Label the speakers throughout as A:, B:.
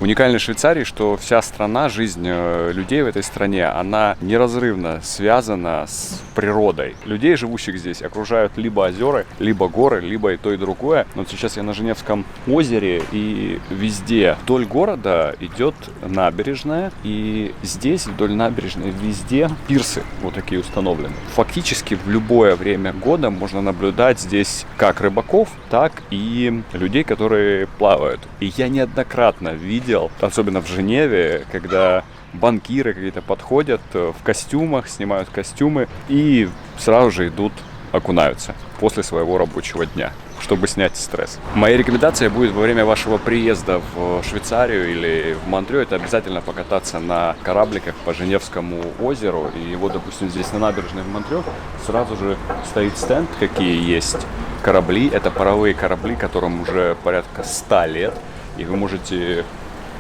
A: Уникальность Швейцарии, что вся страна, жизнь людей в этой стране, она неразрывно связана с природой. Людей, живущих здесь, окружают либо озера, либо горы, либо и то, и другое. Но сейчас я на Женевском озере, и везде вдоль города идет набережная, и здесь вдоль набережной везде пирсы вот такие установлены. Фактически в любое время года можно наблюдать здесь как рыбаков, так и людей, которые плавают. И я неоднократно видел, особенно в Женеве, когда банкиры какие-то подходят в костюмах, снимают костюмы и сразу же идут, окунаются после своего рабочего дня, чтобы снять стресс. Моя рекомендация будет во время вашего приезда в Швейцарию или в Монтрё, это обязательно покататься на корабликах по Женевскому озеру. И вот, допустим, здесь на набережной в Монтрё сразу же стоит стенд, какие есть корабли. Это паровые корабли, которым уже порядка 100 лет. И вы можете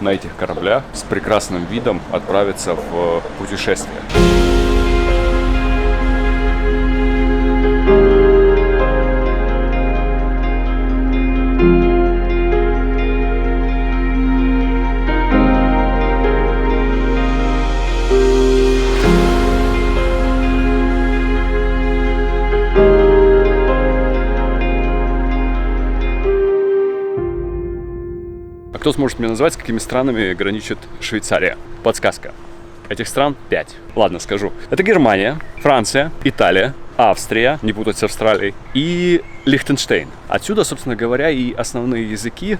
A: на этих кораблях с прекрасным видом отправиться в путешествие. Кто сможет мне назвать, с какими странами граничит Швейцария? Подсказка. Этих стран 5. Ладно, скажу. Это Германия, Франция, Италия, Австрия, не путать с Австралией, и Лихтенштейн. Отсюда, собственно говоря, и основные языки,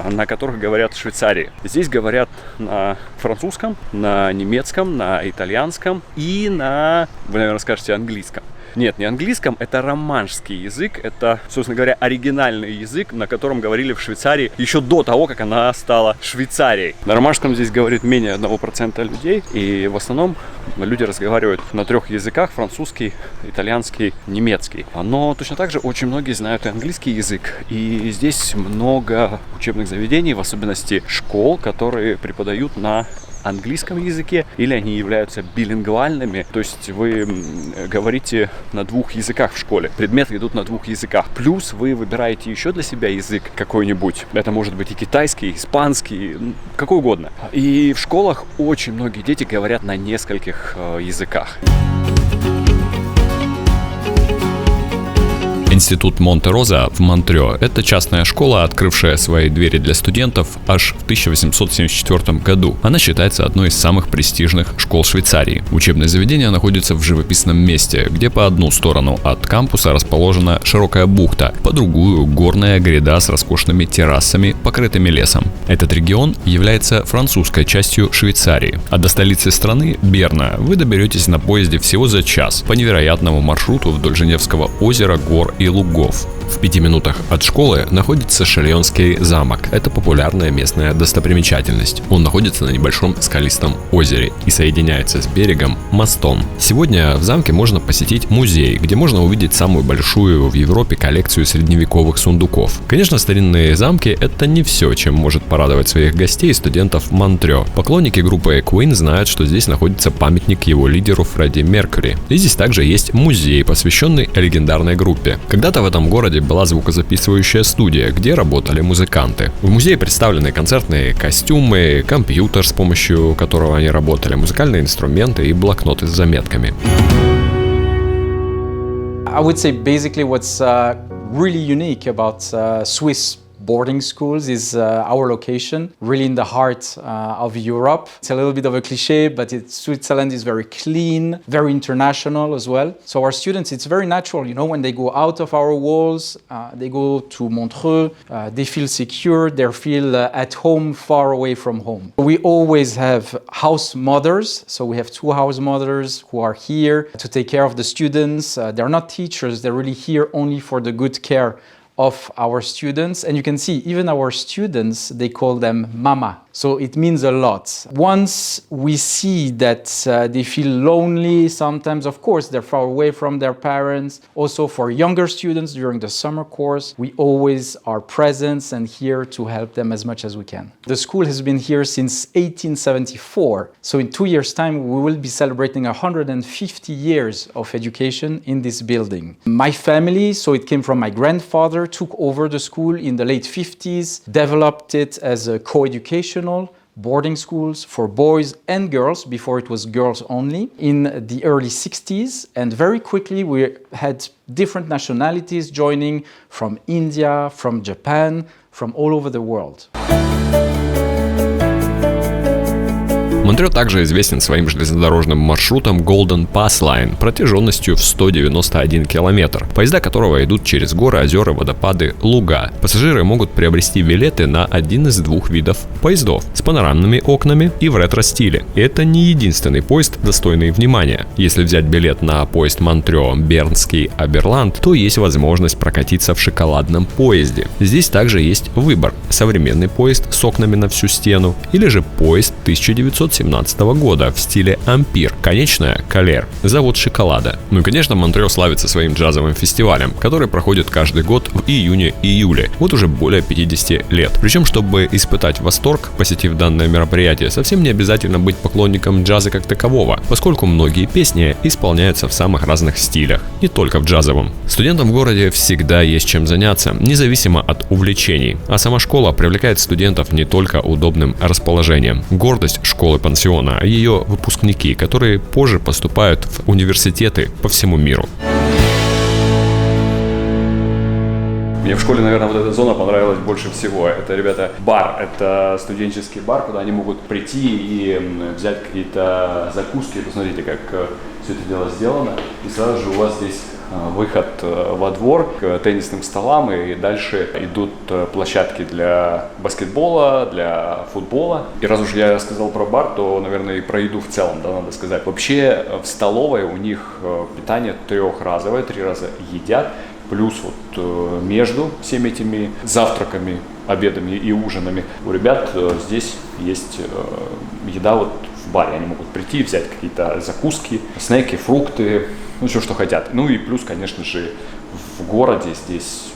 A: на которых говорят в Швейцарии. Здесь говорят на французском, на немецком, на итальянском и на, вы, наверное, скажете, английском. Нет, не английском, это романшский язык, это, собственно говоря, оригинальный язык, на котором говорили в Швейцарии еще до того, как она стала Швейцарией. На романшском здесь говорит менее 1% людей, и в основном люди разговаривают на 3 языках: французский, итальянский, немецкий. Но точно так же очень многие знают и английский язык, и здесь много учебных заведений, в особенности школ, которые преподают на английском языке, или они являются билингвальными, то есть вы говорите на 2 языках в школе, предметы идут на 2 языках, плюс вы выбираете еще для себя язык какой-нибудь, это может быть и китайский, и испанский, какой угодно. И в школах очень многие дети говорят на нескольких языках.
B: Институт Монте-Роза в Монтрё – это частная школа, открывшая свои двери для студентов аж в 1874 году. Она считается одной из самых престижных школ Швейцарии. Учебное заведение находится в живописном месте, где по одну сторону от кампуса расположена широкая бухта, по другую – горная гряда с роскошными террасами, покрытыми лесом. Этот регион является французской частью Швейцарии. А до столицы страны, Берна, вы доберетесь на поезде всего за час по невероятному маршруту вдоль Женевского озера, гор и лугов. В 5 минутах от школы находится Шальонский замок. Это популярная местная достопримечательность. Он находится на небольшом скалистом озере и соединяется с берегом мостом. Сегодня в замке можно посетить музей, где можно увидеть самую большую в Европе коллекцию средневековых сундуков. Конечно, старинные замки — это не все, чем может порадовать своих гостей и студентов Монтрё. Поклонники группы Queen знают, что здесь находится памятник его лидеру Фредди Меркьюри. И здесь также есть музей, посвященный легендарной группе. Когда-то в этом городе была звукозаписывающая студия, где работали музыканты. В музее представлены концертные костюмы, компьютер, с помощью которого они работали, музыкальные инструменты и блокноты с заметками.
C: I would say basically what's really unique about Swiss boarding schools is our location, really in the heart of Europe. It's a little bit of a cliche, but Switzerland is very clean, very international as well. So our students, it's very natural, you know, when they go out of our walls, they go to Montreux, they feel secure, they feel at home, far away from home. We always have house mothers, so we have 2 house mothers who are here to take care of the students. They're not teachers, they're really here only for the good care of our students. And you can see even our students, they call them mama. So it means a lot. Once we see that they feel lonely, sometimes, of course, they're far away from their parents. Also for younger students during the summer course, we always are present and here to help them as much as we can. The school has been here since 1874. So in 2 years' time, we will be celebrating 150 years of education in this building. My family, so it came from my grandfather, took over the school in the late 50s, developed it as a co-education international boarding schools for boys and girls. Before it was girls only in the early 60s, and very quickly we had different nationalities joining from India, from Japan, from all over the world.
B: Монтрео также известен своим железнодорожным маршрутом Golden Pass Line протяженностью в 191 километр, поезда которого идут через горы, озера, водопады, луга. Пассажиры могут приобрести билеты на один из двух видов поездов с панорамными окнами и в ретро-стиле. И это не единственный поезд, достойный внимания. Если взять билет на поезд Монтрео Бернский Аберланд, то есть возможность прокатиться в шоколадном поезде. Здесь также есть выбор: современный поезд с окнами на всю стену или же поезд 1917 года в стиле ампир. Конечная — Калер, завод шоколада. Ну и, конечно, Монтрео славится своим джазовым фестивалем, который проходит каждый год в июне-июле, вот уже более 50 лет. Причем, чтобы испытать восторг, посетив данное мероприятие, совсем не обязательно быть поклонником джаза как такового, поскольку многие песни исполняются в самых разных стилях, не только в джазовом. Студентам в городе всегда есть чем заняться, независимо от увлечений, а сама школа привлекает студентов не только удобным расположением. Гордость школы-пансиона — ее выпускники, которые позже поступают в университеты по всему миру.
A: Мне в школе, наверное, вот эта зона понравилась больше всего. Это, ребята, бар. Это студенческий бар, куда они могут прийти и взять какие-то закуски. Посмотрите, как все это дело сделано. И сразу же у вас здесь выход во двор к теннисным столам, и дальше идут площадки для баскетбола, для футбола. И раз уж я сказал про бар, то, наверное, и про еду в целом, да, надо сказать. Вообще в столовой у них питание трехразовое, 3 раза едят. Плюс вот между всеми этими завтраками, обедами и ужинами у ребят здесь есть еда вот в баре. Они могут прийти и взять какие-то закуски, снеки, фрукты, ну все, что хотят. Ну и плюс, конечно же, в городе здесь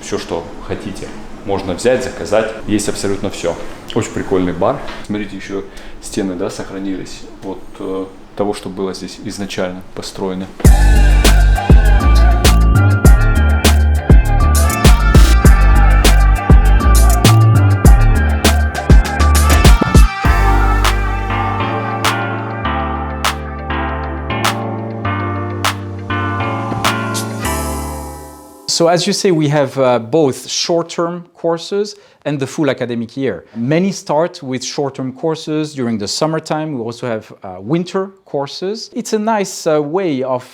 A: все, что хотите, можно взять, заказать. Есть абсолютно все. Очень прикольный бар. Смотрите, еще стены, да, сохранились от того, что было здесь изначально построено.
C: So as you say, we have both short-term courses and the full academic year. Many start with short-term courses during the summertime. We also have winter courses. It's a nice way of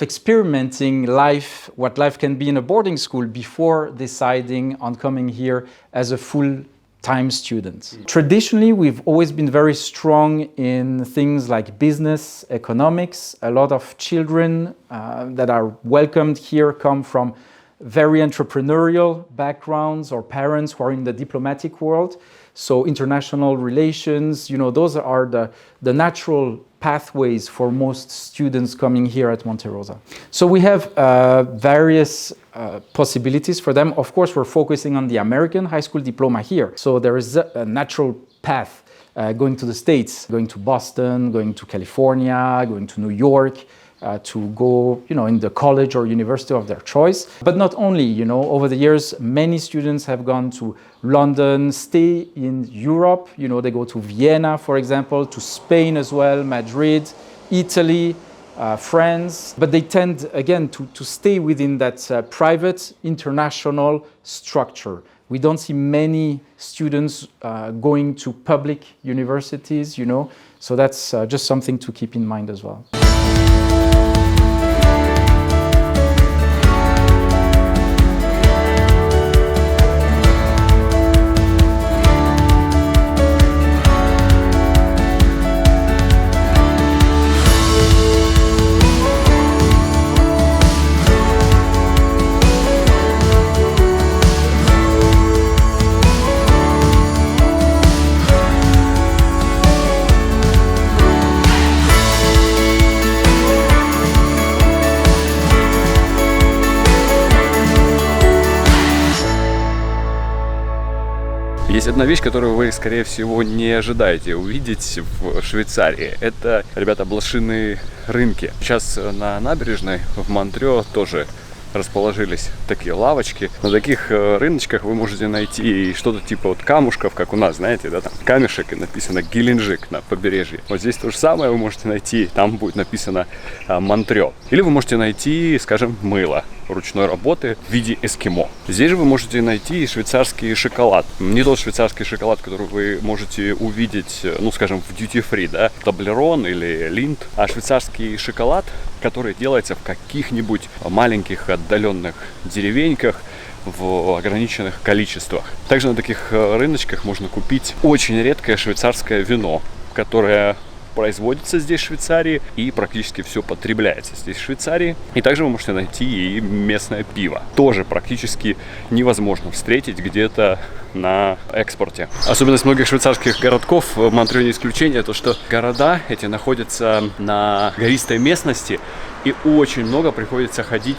C: experimenting life, what life can be in a boarding school before deciding on coming here as a full-time student. Traditionally, we've always been very strong in things like business, economics. A lot of children that are welcomed here come from very entrepreneurial backgrounds or parents who are in the diplomatic world. So international relations, you know, those are the natural pathways for most students coming here at Monte Rosa. So we have various possibilities for them. Of course, we're focusing on the American high school diploma here. So there is a natural path going to the States, going to Boston, going to California, going to New York, to go, you know, in the college or university of their choice. But not only, you know, over the years, many students have gone to London, stay in Europe. You know, they go to Vienna, for example, to Spain as well, Madrid, Italy, France. But they tend, again, to stay within that private international structure. We don't see many students going to public universities, you know, so that's just something to keep in mind as well.
A: Есть одна вещь, которую вы, скорее всего, не ожидаете увидеть в Швейцарии. Это, ребята, блошиные рынки. Сейчас на набережной в Монтрео тоже расположились такие лавочки. На таких рыночках вы можете найти что-то типа вот камушков, как у нас, знаете, да, там камешек и написано Геленджик на побережье. Вот здесь то же самое вы можете найти, там будет написано Монтрё. Или вы можете найти, скажем, мыло ручной работы в виде эскимо. Здесь же вы можете найти швейцарский шоколад. Не тот швейцарский шоколад, который вы можете увидеть, ну, скажем, в duty-free, да, Таблерон или Линд, а швейцарский шоколад, который делается в каких-нибудь маленьких отдаленных деревеньках в ограниченных количествах. Также на таких рыночках можно купить очень редкое швейцарское вино, которое производится здесь в Швейцарии и практически все потребляется здесь в Швейцарии. И также вы можете найти и местное пиво. Тоже практически невозможно встретить где-то на экспорте. Особенность многих швейцарских городков, Монтрё не исключение, то что города эти находятся на гористой местности и очень много приходится ходить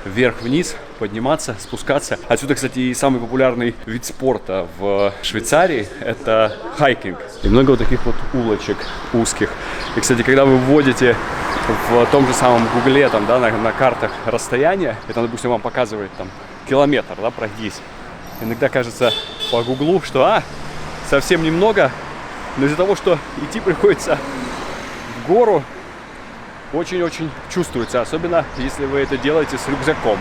A: вверх-вниз, подниматься, спускаться. Отсюда, кстати, и самый популярный вид спорта в Швейцарии – это хайкинг. И много вот таких вот улочек узких. И, кстати, когда вы вводите в том же самом Гугле, там, да, на картах расстояние, это, допустим, вам показывает там километр, да, пройдись. Иногда кажется по Гуглу, что совсем немного, но из-за того, что идти приходится в гору, очень-очень чувствуется, особенно если вы это делаете с рюкзаком.